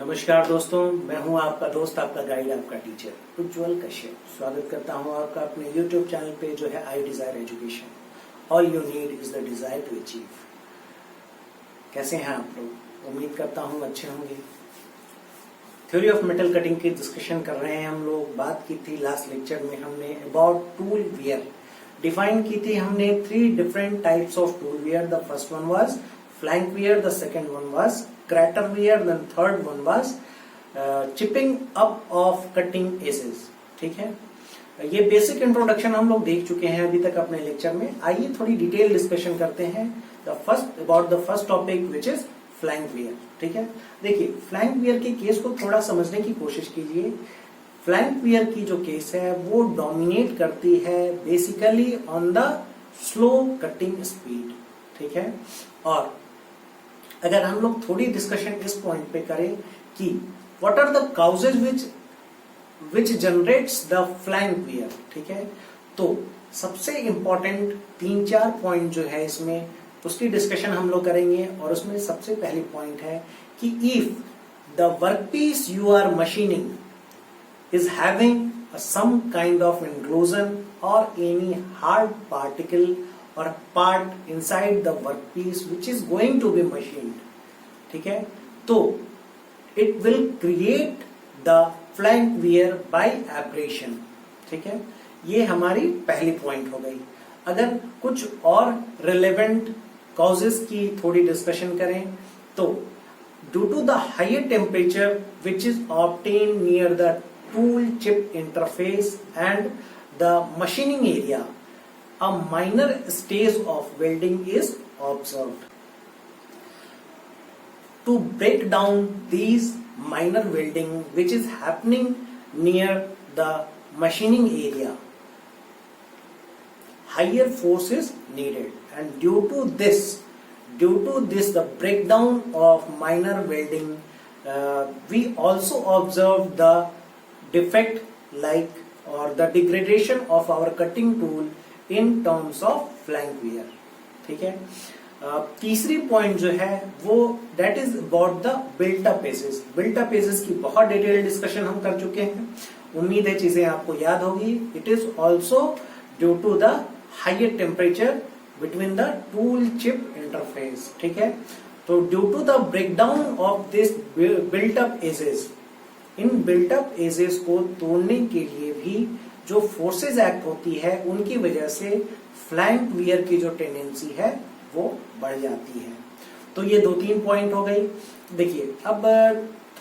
नमस्कार दोस्तों, मैं हूं आपका दोस्त, आपका गाइड, आपका टीचर उज्जवल कश्यप। स्वागत करता हूं आपका अपने YouTube चैनल पे जो है I desire education. All you need is the desire to achieve. कैसे हैं आप लोग? उम्मीद करता हूं अच्छे होंगे। थ्योरी ऑफ मेटल कटिंग की डिस्कशन कर रहे हैं हम लोग। बात की थी लास्ट लेक्चर में हमने अबाउट टूल वियर। डिफाइन की थी हमने 3 different types of tool wear. The first one was flank wear, the second one was crater wear, then third one was chipping up of cutting edges। ठीक है, ये basic introduction हम लोग देख चुके हैं अभी तक अपने लेक्चर में। आइए थोड़ी डिटेल डिस्कशन करते हैं about the first topic which is flank wear. ठीक है, देखिए फ्लैंक वियर के केस को थोड़ा समझने की कोशिश कीजिए। फ्लैंक वियर की जो केस है वो डोमिनेट करती है basically on the slow cutting speed. ठीक है, और अगर हम लोग थोड़ी डिस्कशन इस पॉइंट पे करें कि what are the causes which generates the flank wear. ठीक है, तो सबसे इंपॉर्टेंट 3-4 पॉइंट जो है इसमें उसकी डिस्कशन हम लोग करेंगे। और उसमें सबसे पहली पॉइंट है कि if the workpiece you are machining is having some kind of inclusion or any hard particle or part inside the workpiece which is going to be machined, ठीक है, तो it will create the flank wear by abrasion। ठीक है, ये हमारी पहली point हो गई। अगर कुछ और रिलेवेंट कॉजेस की थोड़ी डिस्कशन करें तो due to the higher temperature which is obtained near the tool chip interface and the machining area, a minor stage of welding is observed। To break down these minor welding which is happening near the machining area, higher force is needed, and due to this the breakdown of minor welding, we also observe the defect like or the degradation of our cutting tool in terms of flank wear। ठीक है, तीसरी point जो है वो that is about the built up edges। built up edges की बहुत detail discussion हम कर चुके हैं, उम्मीद है चीजें आपको याद होगी। It is also due to the higher temperature between the tool chip interface. ठीक है, तो due to the breakdown of this built up edges, इन बिल्ट अप एजेस को तोड़ने के लिए भी जो फोर्सेस एक्ट होती है उनकी वजह से फ्लैंक वियर की जो टेंडेंसी है वो बढ़ जाती है। तो ये 2-3 पॉइंट हो गई। देखिए अब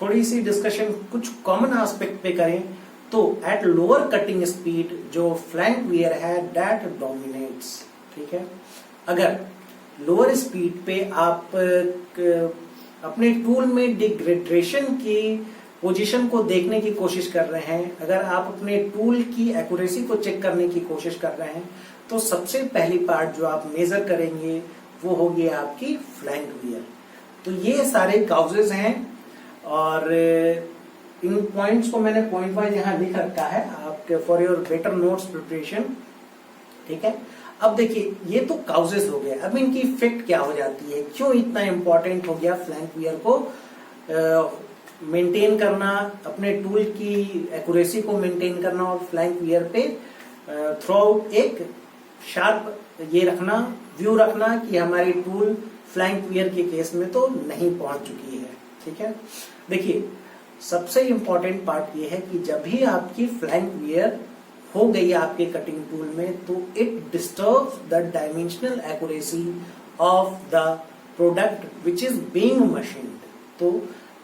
थोड़ी सी डिस्कशन कुछ कॉमन एस्पेक्ट पे करें तो एट लोअर कटिंग स्पीड जो फ्लैंक वियर है दैट डोमिनेट्स। ठीक है, अगर लोअर स्पीड पे आप अपने टूल में डिग्रेडेशन की पोजीशन को देखने की कोशिश कर रहे हैं, अगर आप अपने टूल की एक्यूरेसी को चेक करने की कोशिश कर रहे हैं, तो सबसे पहली पार्ट जो आप मेजर करेंगे वो होगी आपकी फ्लैंक वियर। तो ये सारे काउजेज हैं और इन पॉइंट्स को मैंने पॉइंट वाइज यहाँ लिख रखा है आपके for your better notes preparation. ठीक है, अब देखिए ये तो काउजेज हो गए। अब इनकी इफेक्ट क्या हो जाती है, क्यों इतना इंपॉर्टेंट हो गया फ्लैंक वियर को मेंटेन करना, अपने टूल की एक्यूरेसी को मेंटेन करना और फ्लैंक वियर पे थ्रू आउट एक शार्प ये रखना, व्यू रखना कि हमारी टूल फ्लैंक वियर के केस में तो नहीं पहुंच चुकी है। ठीक है, देखिए सबसे इंपॉर्टेंट पार्ट ये है कि जब भी आपकी फ्लैंक वियर हो गई आपके कटिंग टूल में तो it disturbs the dimensional accuracy of the product which is being machined. तो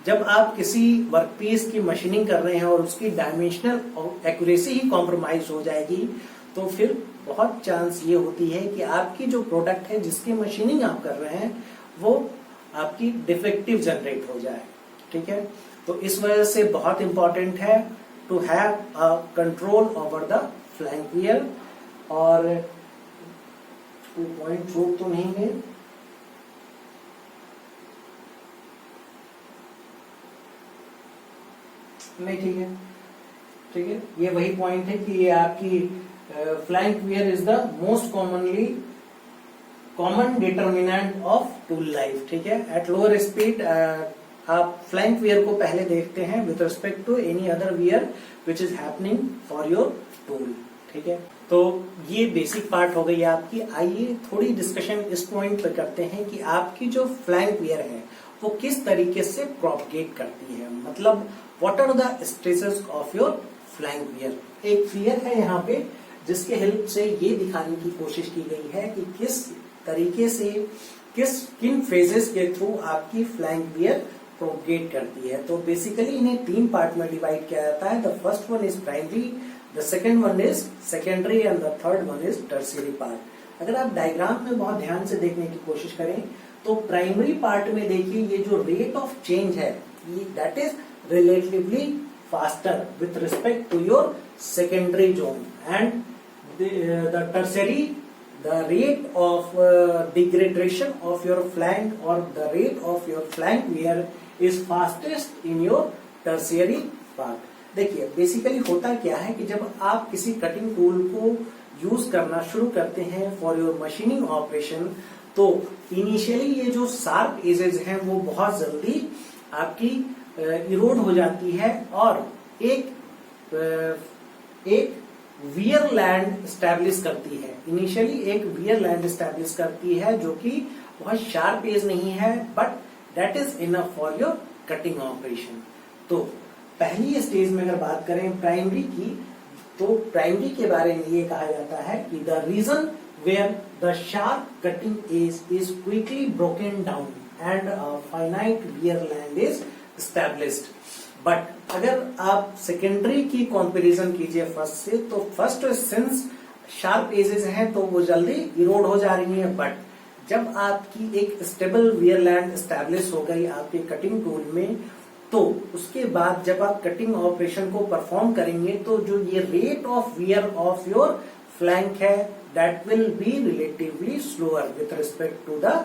जब आप किसी वर्कपीस की मशीनिंग कर रहे हैं और उसकी डायमेंशनल एक्यूरेसी ही कॉम्प्रोमाइज हो जाएगी तो फिर बहुत चांस ये होती है कि आपकी जो प्रोडक्ट है जिसकी मशीनिंग आप कर रहे हैं वो आपकी डिफेक्टिव जनरेट हो जाए। ठीक है, तो इस वजह से बहुत इंपॉर्टेंट है to have a control over the flank wear. और पॉइंट छूट तो नहीं है, नहीं ठीक है, ठीक है, ये वही पॉइंट है कि ये आपकी flank wear is the most common determinant of tool life. ठीक है, एट लोअर स्पीड आप फ्लैंक वियर को पहले देखते हैं with respect to any other wear which is happening for your tool. ठीक है, तो ये बेसिक पार्ट हो गई आपकी। आइए थोड़ी डिस्कशन इस पॉइंट पे करते हैं कि आपकी जो फ्लैंक वियर है वो किस तरीके से प्रोपगेट करती है, मतलब what are the stages of your flank wear. एक फिगर है यहाँ पे जिसके हेल्प से ये दिखाने की कोशिश की गई है कि किस तरीके से किन फेजेस के थ्रू आपकी फ्लैंक वियर प्रोपगेट करती है। तो बेसिकली इन्हें 3 पार्ट में डिवाइड किया जाता है। The first one is primary, the second one is secondary and the third one is tertiary part. अगर आप डायग्राम में बहुत ध्यान से देखने की कोशिश करें तो प्राइमरी पार्ट में देखिए ये जो रेट ऑफ चेंज है that is relatively faster with respect to your secondary zone, and the tertiary the rate of degradation of your flank or the rate of your flank wear is fastest in your tertiary part। देखिए basically होता क्या है कि जब आप किसी cutting tool को use करना शुरू करते हैं फॉर योर मशीनिंग ऑपरेशन, तो इनिशियली ये जो शार्प एजेस हैं वो बहुत जल्दी आपकी इरोड हो जाती है और एक वियर लैंड स्टैब्लिश करती है। इनिशियली एक वियर लैंड स्टैब्लिश करती है जो कि बहुत शार्प एज नहीं है, but that is enough for your cutting operation. तो पहली स्टेज में अगर बात करें प्राइमरी की, तो प्राइमरी के बारे में ये कहा जाता है कि the region where the sharp cutting edge is quickly broken down and finite wear land is established. But अगर आप सेकेंडरी की कंपैरिजन कीजिए फर्स्ट से, तो फर्स्ट सिंस शार्प एजेस हैं तो वो जल्दी इरोड हो जा रही है, बट जब आपकी एक स्टेबल वियर लैंड स्टैब्लिश हो गई आपके कटिंग टूल में, तो उसके बाद जब आप कटिंग ऑपरेशन को परफॉर्म करेंगे तो जो ये rate of wear of your flank है that will be relatively slower with respect to the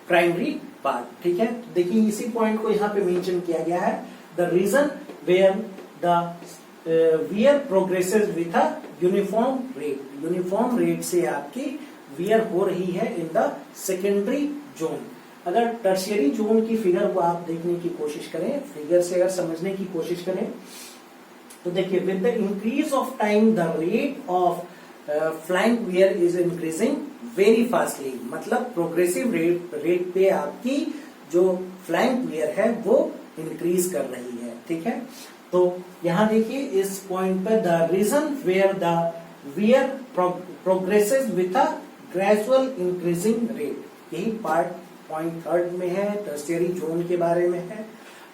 primary part. ठीक है, तो देखिए इसी पॉइंट को यहाँ पे मेंशन किया गया है, the reason where the wear progresses with a uniform rate। Uniform rate से आपकी वियर हो रही है इन द सेकेंडरी जोन। अगर टर्शियरी जोन की फिगर को आप देखने की कोशिश करें, फिगर से अगर समझने की कोशिश करें, तो देखिए with the increase of time the rate of flank wear is increasing very fastly, मतलब प्रोग्रेसिव रेट पे आपकी जो फ्लैंक वियर है वो इंक्रीज कर रही है। ठीक है, तो यहां देखिए इस पॉइंट पर the region where the wear progresses with a gradual increasing rate, यही पार्ट पॉइंट थर्ड में है, टर्शियरी जोन के बारे में है।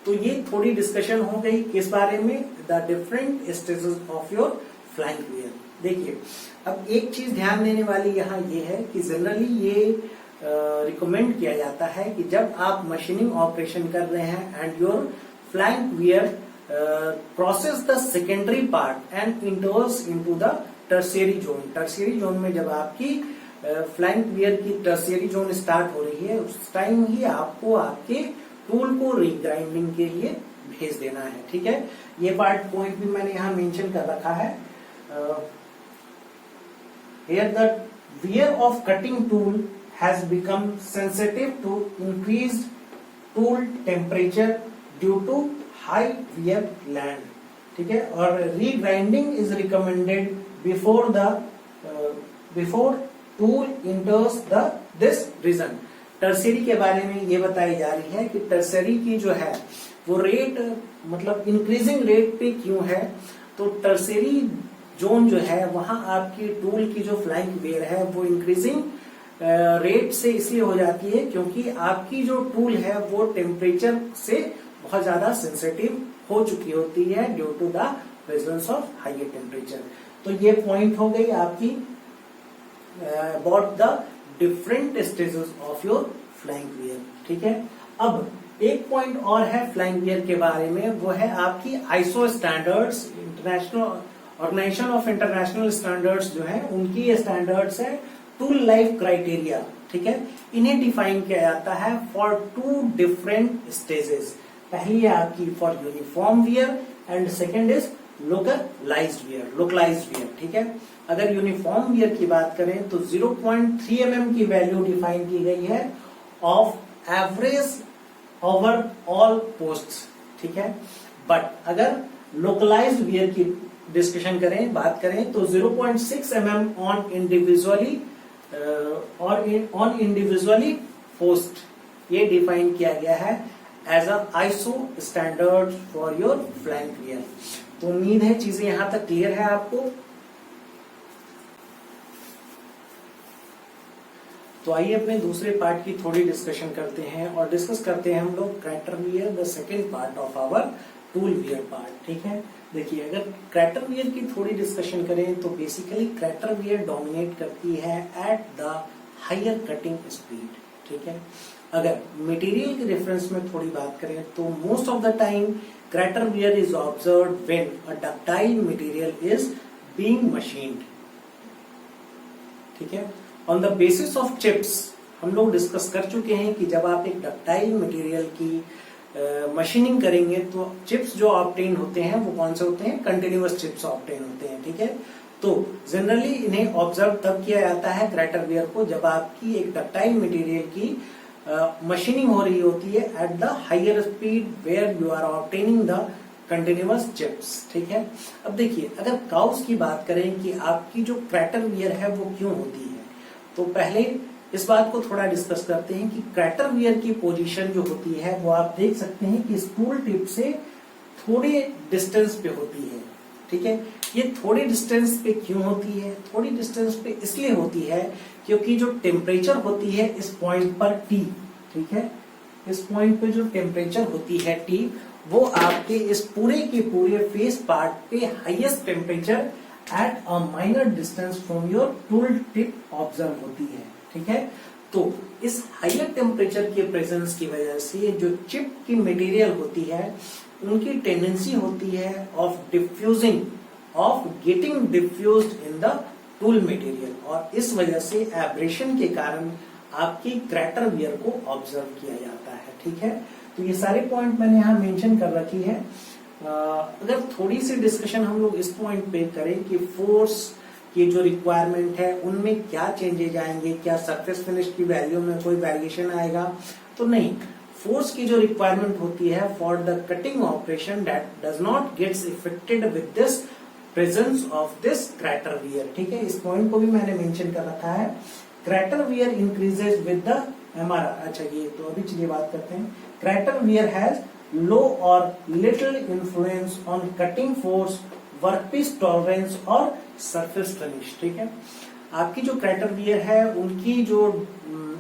तो ये थोड़ी डिस्कशन हो गई किस बारे में, the different stages of your flank wear. देखिए अब एक चीज ध्यान देने वाली यहाँ ये है कि जनरली ये रिकमेंड किया जाता है कि जब आप मशीनिंग ऑपरेशन कर रहे हैं and your flank wear process the secondary part and इंटर्स into the tertiary zone. Tertiary zone में जब आपकी फ्लैंक वियर की टर्शियरी जोन स्टार्ट हो रही है उस टाइम ही आपको आपके टूल को रीग्राइंडिंग के लिए भेज देना है। ठीक है, ये पार्ट पॉइंट भी मैंने यहाँ मेंशन कर रखा है। Here the wear off cutting tool has become sensitive to increased tool temperature due to high wear land। ठीक है, और regrinding is recommended before tool enters this region। Tertiary के बारे में ये बताई जा रही है कि टर्शियरी की जो है वो रेट मतलब इंक्रीजिंग रेट पे क्यों है, तो टर्शियरी जोन जो है वहां आपकी टूल की जो फ्लैंक वियर है वो इंक्रीजिंग रेट से इसलिए हो जाती है क्योंकि आपकी जो टूल है वो टेम्परेचर से बहुत ज्यादा सेंसिटिव हो चुकी होती है due to the presence of higher temperature. तो ये पॉइंट हो गई आपकी about the different stages of your flank wear. ठीक है, अब एक पॉइंट और है फ्लैंक वियर के बारे में, वो है आपकी ISO standards, international organisation of international standards जो है उनकी स्टैंडर्ड्स है टूल लाइफ क्राइटेरिया। ठीक है, इन्हें डिफाइन किया जाता है फॉर 2 डिफरेंट स्टेजेस। पहली है आपकी for uniform wear and second is localised wear. ठीक है, अगर यूनिफॉर्म वियर की बात करें तो 0.3 mm की वैल्यू डिफाइन की गई है of average over all posts, ठीक है। बट अगर लोकलाइज्ड वियर की डिस्कशन करें, बात करें, तो 0.6 mm ऑन इंडिविजुअली और ऑन इंडिविजुअली पोस्ट ये डिफाइन किया गया है as a ISO standard for your flank wear. तो उम्मीद है चीजें यहां तक क्लियर है आपको। तो आइए अपने दूसरे पार्ट की थोड़ी डिस्कशन करते हैं और डिस्कस करते हैं हम लोग crater wear, the second part of our tool wear part, ठीक है। देखिए, अगर क्रैटर वियर की थोड़ी डिस्कशन करें तो बेसिकली क्रैटर वियर डोमिनेट करती है at the higher cutting speed, ठीक है। अगर मटेरियल के रेफरेंस में थोड़ी बात करें तो most of the time crater wear is observed when a ductile material is being machined, ठीक है। On the basis of chips हम लोग डिस्कस कर चुके हैं कि जब आप एक डक्टाइल मटेरियल की मशीनिंग करेंगे तो चिप्स जो ऑब्टेन होते हैं वो कौन से होते हैं, कंटिन्यूअस चिप्स ऑब्टेन होते हैं, ठीक है। तो जनरली इन्हें ऑब्जर्व तब किया जाता है क्रैटर वियर को जब आपकी एक डक्टाइल मटेरियल की मशीनिंग हो रही होती है at the higher speed where you are obtaining the continuous chips, ठीक है। अब देखिए, अगर काउस की बात करें कि आपकी जो क्रैटर वियर है वो क्यों होती है, तो पहले इस बात को थोड़ा डिस्कस करते हैं कि क्रैटर वियर की पोजीशन जो होती है वो आप देख सकते हैं कि स्पूल टिप से थोड़े डिस्टेंस पे होती है, ठीक है। ये थोड़ी डिस्टेंस पे क्यों होती है, थोड़ी डिस्टेंस पे इसलिए होती है क्योंकि जो टेम्परेचर होती है इस पॉइंट पर टी, ठीक है, इस पॉइंट पे जो टेम्परेचर होती है टी, वो आपके इस पूरे के पूरे फेस पार्ट पे highest temperature at a minor distance from your tool tip observe होती है, ठीक है। तो इस हायर टेम्परेचर के प्रेजेंस की वजह से जो चिप की मटेरियल होती है उनकी टेंडेंसी होती है of diffusing, of getting diffused in the tool material, और इस वजह से एब्रेशन के कारण आपकी क्रैटर वियर को ऑब्जर्व किया जाता है, ठीक है। तो ये सारे पॉइंट मैंने यहाँ मेंशन कर रखी है। अगर थोड़ी सी डिस्कशन हम लोग इस पॉइंट पे करें कि फोर्स की जो रिक्वायरमेंट है उनमें क्या चेंजेज आएंगे, क्या सरफेस फिनिश की वैल्यू में कोई वेरिएशन आएगा, तो नहीं। फोर्स की जो रिक्वायरमेंट होती है for the cutting operation that does not gets affected with this presence of this crater wear, ठीक है। इस पॉइंट को भी मैंने मेंशन कर रखा है। Crater wear increases with the MRR. अच्छा, ये तो अभी चलिए बात करते हैं। क्रैटर वियर हैज लो और little influence on cutting force, workpiece tolerance और सरफेस फिनिश, ठीक है। आपकी जो क्रैटर वियर है उनकी जो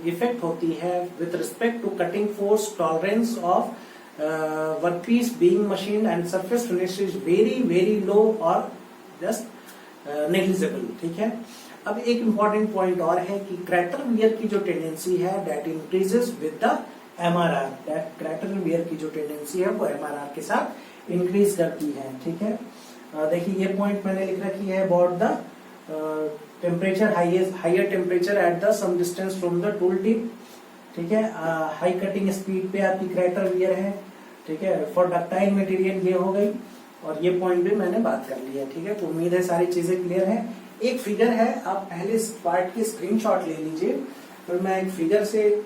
इफेक्ट होती है with respect to cutting force, tolerance of workpiece being machine and surface finish is very very low और जस्ट नेग्लिजिबल, ठीक है। अब एक इंपॉर्टेंट पॉइंट और है कि क्रैटर वियर की जो टेंडेंसी है that increases with the MRR, that crater wear की जो टेंडेंसी है वो एमआरआर के साथ इंक्रीज करती है, ठीक है। देखिए, ये पॉइंट मैंने लिख रखी है about the temperature, higher temperature at the some distance from the tool tip, ठीक है। हाई कटिंग स्पीड पे आपकी क्रैटर वियर है, ठीक है। फॉर डक्टाइल मटेरियल ये हो गई, और ये पॉइंट भी मैंने बात कर ली है, ठीक है। तो उम्मीद है सारी चीजें क्लियर है। एक फिगर है, आप पहले इस पार्ट की स्क्रीनशॉट ले लीजिए, फिर मैं एक फिगर से एक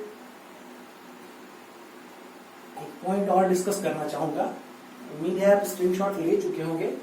पॉइंट और डिस्कस करना चाहूंगा। उम्मीद है आप स्क्रीनशॉट ले चुके होंगे।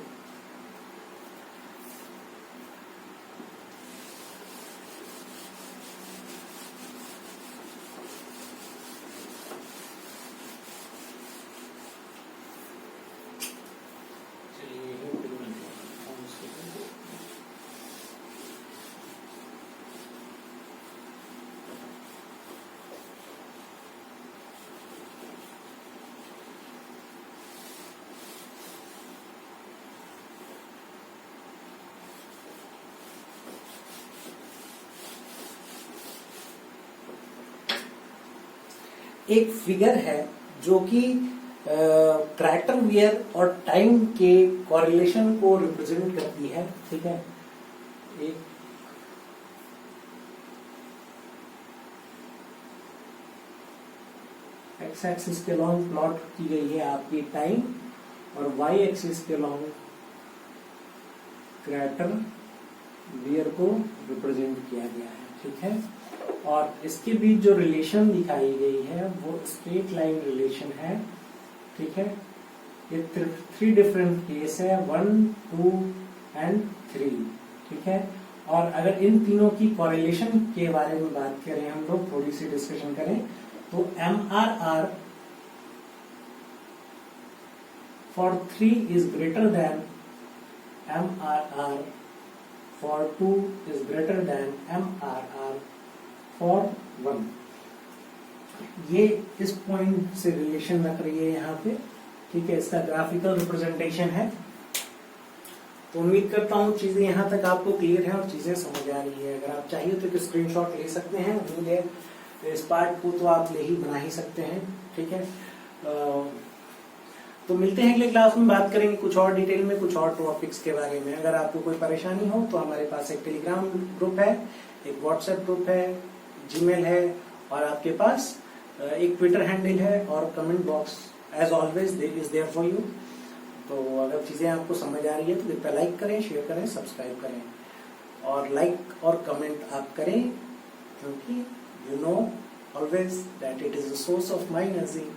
एक फिगर है जो कि क्रैटर वियर और टाइम के कॉरिलेशन को रिप्रेजेंट करती है, ठीक है। एक एक्स एक्सिस के लॉन्ग प्लॉट की गई है आपकी टाइम, और वाई एक्सिस के लॉन्ग क्रैटर वियर को रिप्रेजेंट किया गया है, ठीक है। और इसके बीच जो रिलेशन दिखाई गई है वो स्ट्रेट लाइन रिलेशन है, ठीक है। ये 3 डिफरेंट केस है, 1, 2 एंड 3, ठीक है। और अगर इन तीनों की कॉरिलेशन के बारे में बात करें, हम लोग थोड़ी सी डिस्कशन करें, तो MRR for 3 is greater than MRR for 2 is greater than MRR for 1। ये इस पॉइंट से रिलेशन रख रही है यहाँ पे, ठीक है। इसका ग्राफिकल रिप्रेजेंटेशन है। तो उम्मीद करता हूँ चीजें यहाँ तक आपको क्लियर है और चीजें समझ आ रही है। अगर आप चाहिए तो एक स्क्रीनशॉट ले सकते हैं, उम्मीद है इस पार्ट को तो आप बना ही सकते हैं, ठीक है। तो मिलते हैं अगले क्लास में, बात करेंगे कुछ और डिटेल में, कुछ और टॉपिक्स के बारे में। अगर आपको कोई परेशानी हो तो हमारे पास एक टेलीग्राम ग्रुप है, एक व्हाट्सएप ग्रुप है, जीमेल है और आपके पास एक ट्विटर हैंडल है और comment box as always is there for you. तो अगर चीजें आपको समझ आ रही है तो कृपया लाइक करें, शेयर करें, सब्सक्राइब करें और लाइक और कमेंट आप करें, क्योंकि you know always that it is the source of my energy,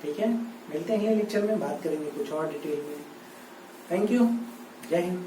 ठीक है। मिलते हैं अगले लेक्चर में, बात करेंगे कुछ और डिटेल में। थैंक यू, जय हिंद।